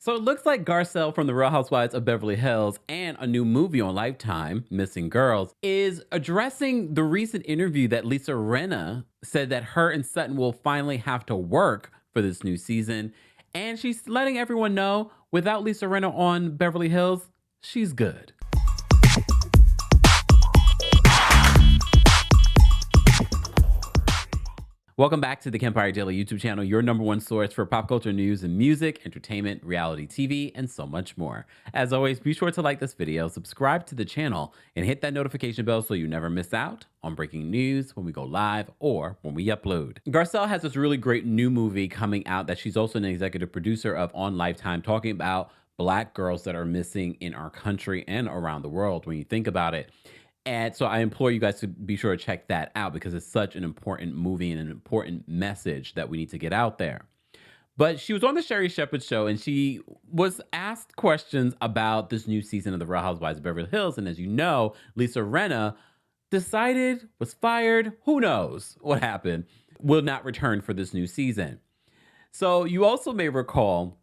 So it looks like Garcelle from The Real Housewives of Beverly Hills and a new movie on Lifetime, Missing Girls, is addressing the recent interview that Lisa Rinna said that her and Sutton will finally have to work for this new season. And she's letting everyone know without Lisa Rinna on Beverly Hills, she's good. Welcome back to the Kempire Daily YouTube channel, your number one source for pop culture news and music, entertainment, reality TV, and so much more. As always, be sure to like this video, subscribe to the channel, and hit that notification bell so you never miss out on breaking news when we go live or when we upload. Garcelle has this really great new movie coming out that she's also an executive producer of on Lifetime, talking about Black girls that are missing in our country and around the world when you think about it. And so I implore you guys to be sure to check that out because it's such an important movie and an important message that we need to get out there. But she was on the Sherri Shepherd show and she was asked questions about this new season of The Real Housewives of Beverly Hills. And as you know, Lisa Rinna decided, was fired, who knows what happened, will not return for this new season. So you also may recall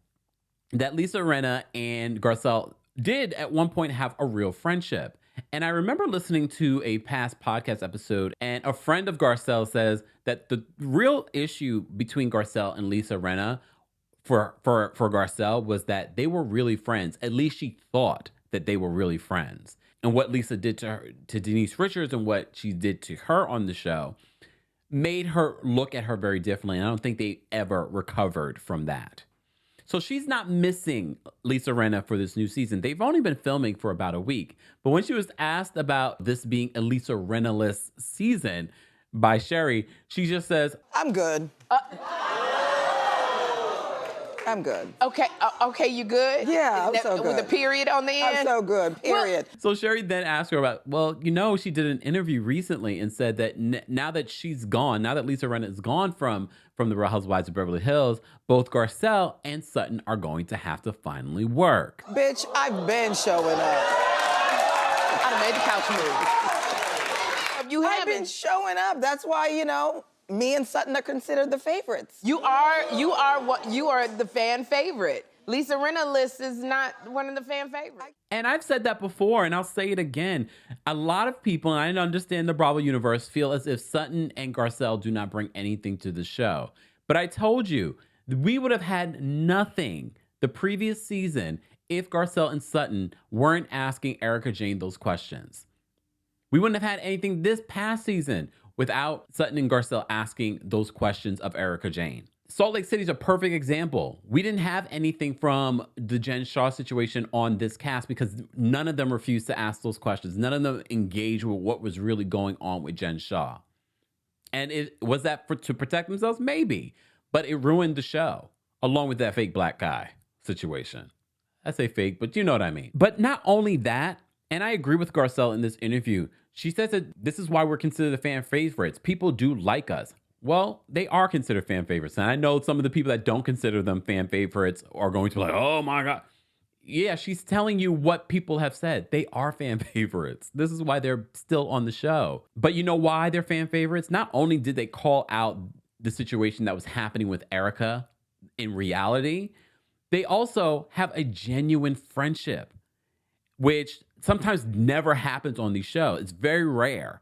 that Lisa Rinna and Garcelle did at one point have a real friendship. And I remember listening to a past podcast episode, and a friend of Garcelle says that the real issue between Garcelle and Lisa Rinna for Garcelle was that they were really friends. At least she thought that they were really friends. And what Lisa did to her, to Denise Richards, and what she did to her on the show made her look at her very differently. And I don't think they ever recovered from that. So she's not missing Lisa Rinna for this new season. They've only been filming for about a week. But when she was asked about this being a Lisa Rinna-less season by Sherri, she just says, I'm good. I'm good. Okay, you good? Yeah, I'm so good. With a period on the end? I'm so good, period. So Sherri then asked her about, well, you know, she did an interview recently and said that now that she's gone, now that Lisa Rinna is gone from The Real Housewives of Beverly Hills, both Garcelle and Sutton are going to have to finally work. Bitch, I've been showing up. I made the couch move. You haven't. I've been showing up. That's why, you know, me and Sutton are considered the favorites. You are the fan favorite. Lisa Rinna list is not one of the fan favorites. And I've said that before, and I'll say it again. A lot of people, and I understand the Bravo universe, feel as if Sutton and Garcelle do not bring anything to the show. But I told you, we would have had nothing the previous season if Garcelle and Sutton weren't asking Erika Jayne those questions. We wouldn't have had anything this past season without Sutton and Garcelle asking those questions of Erika Jayne. Salt Lake City is a perfect example. We didn't have anything from the Jen Shah situation on this cast because none of them refused to ask those questions. None of them engaged with what was really going on with Jen Shah. And was that to protect themselves? Maybe. But it ruined the show, along with that fake black guy situation. I say fake, but you know what I mean. But not only that, and I agree with Garcelle in this interview, she says that this is why we're considered the fan favorites. People do like us. Well, they are considered fan favorites. And I know some of the people that don't consider them fan favorites are going to be like, oh my God. Yeah, she's telling you what people have said. They are fan favorites. This is why they're still on the show. But you know why they're fan favorites? Not only did they call out the situation that was happening with Erika in reality, they also have a genuine friendship, which sometimes never happens on these shows. It's very rare.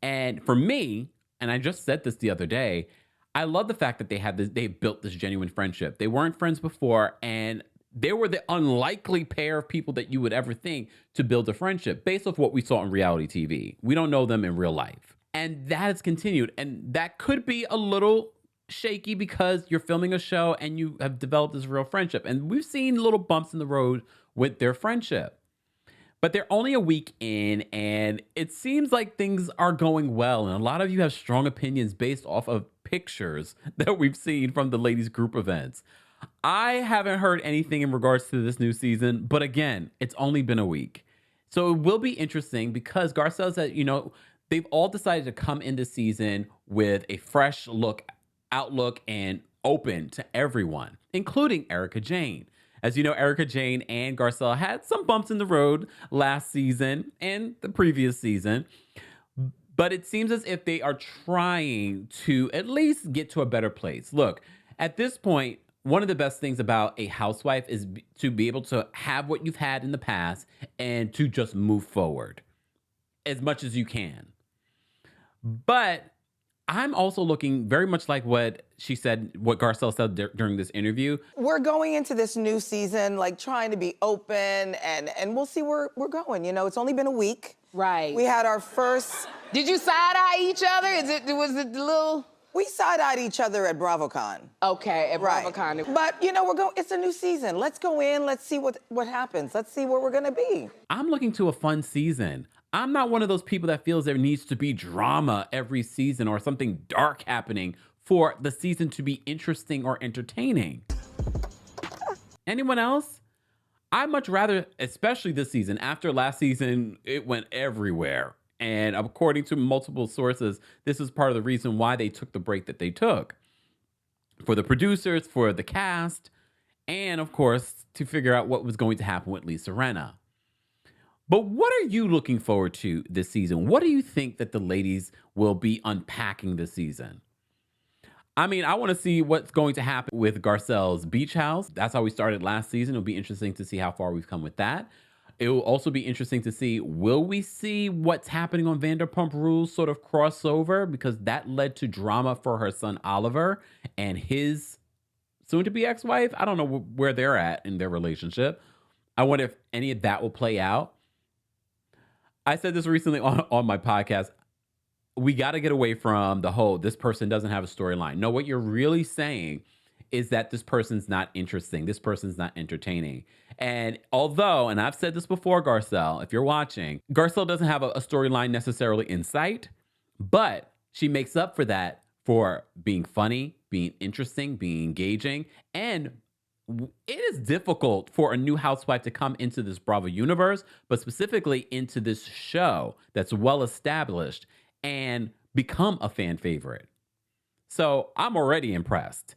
And for me, and I just said this the other day, I love the fact that they built this genuine friendship. They weren't friends before, and they were the unlikely pair of people that you would ever think to build a friendship based off what we saw on reality TV. We don't know them in real life. And that has continued. And that could be a little shaky because you're filming a show and you have developed this real friendship. And we've seen little bumps in the road with their friendship. But they're only a week in, and it seems like things are going well. And a lot of you have strong opinions based off of pictures that we've seen from the ladies' group events. I haven't heard anything in regards to this new season, but again, it's only been a week. So it will be interesting because Garcelle said, you know, they've all decided to come into season with a fresh outlook, and open to everyone, including Erika Jayne. As you know, Erika Jayne and Garcelle had some bumps in the road last season and the previous season, but it seems as if they are trying to at least get to a better place. Look, at this point, one of the best things about a housewife is to be able to have what you've had in the past and to just move forward as much as you can. But I'm also looking very much like what she said, what Garcelle said during this interview. We're going into this new season, like trying to be open and we'll see where we're going. You know, it's only been a week. Right. We had our first... Did you side-eye each other? Was it the little... We side-eyed each other at BravoCon. Okay, at Right. BravoCon. But, you know, it's a new season. Let's go in, let's see what happens. Let's see where we're gonna be. I'm looking to a fun season. I'm not one of those people that feels there needs to be drama every season or something dark happening for the season to be interesting or entertaining. Anyone else? I'd much rather, especially this season, after last season, it went everywhere. And according to multiple sources, this is part of the reason why they took the break that they took. For the producers, for the cast, and of course, to figure out what was going to happen with Lisa Rinna. But what are you looking forward to this season? What do you think that the ladies will be unpacking this season? I mean, I want to see what's going to happen with Garcelle's beach house. That's how we started last season. It'll be interesting to see how far we've come with that. It will also be interesting to see, will we see what's happening on Vanderpump Rules sort of crossover? Because that led to drama for her son Oliver and his soon-to-be ex-wife. I don't know where they're at in their relationship. I wonder if any of that will play out. I said this recently on my podcast. We got to get away from the whole, this person doesn't have a storyline. No, what you're really saying is that this person's not interesting. This person's not entertaining. And although, and I've said this before, Garcelle, if you're watching, Garcelle doesn't have a storyline necessarily in sight, but she makes up for that for being funny, being interesting, being engaging, and it is difficult for a new housewife to come into this Bravo universe, but specifically into this show that's well established and become a fan favorite. So I'm already impressed.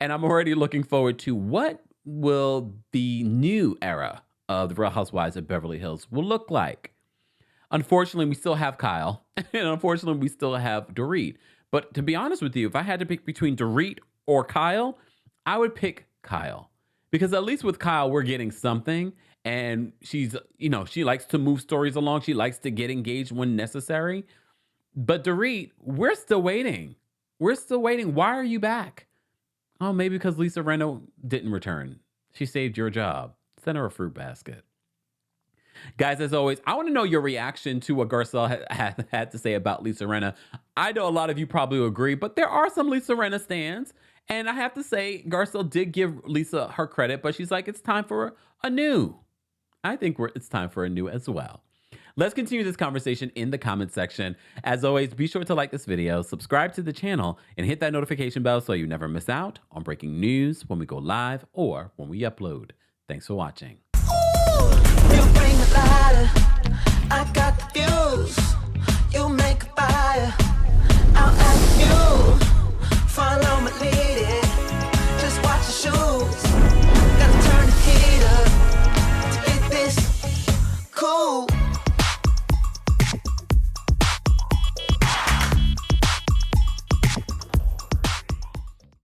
And I'm already looking forward to what will the new era of the Real Housewives of Beverly Hills will look like. Unfortunately, we still have Kyle. And unfortunately, we still have Dorit. But to be honest with you, if I had to pick between Dorit or Kyle, I would pick Kyle. Because at least with Kyle, we're getting something. And she's, you know, she likes to move stories along. She likes to get engaged when necessary. But Dorit, we're still waiting. We're still waiting. Why are you back? Oh, maybe because Lisa Rinna didn't return. She saved your job. Send her a fruit basket. Guys, as always, I want to know your reaction to what Garcelle had to say about Lisa Rinna. I know a lot of you probably agree, but there are some Lisa Rinna stans. And I have to say, Garcelle did give Lisa her credit, but she's like, it's time for a new. I think it's time for a new as well. Let's continue this conversation in the comment section. As always, be sure to like this video, subscribe to the channel, and hit that notification bell so you never miss out on breaking news when we go live or when we upload. Thanks for watching. Ooh, you bring the light. I got the view.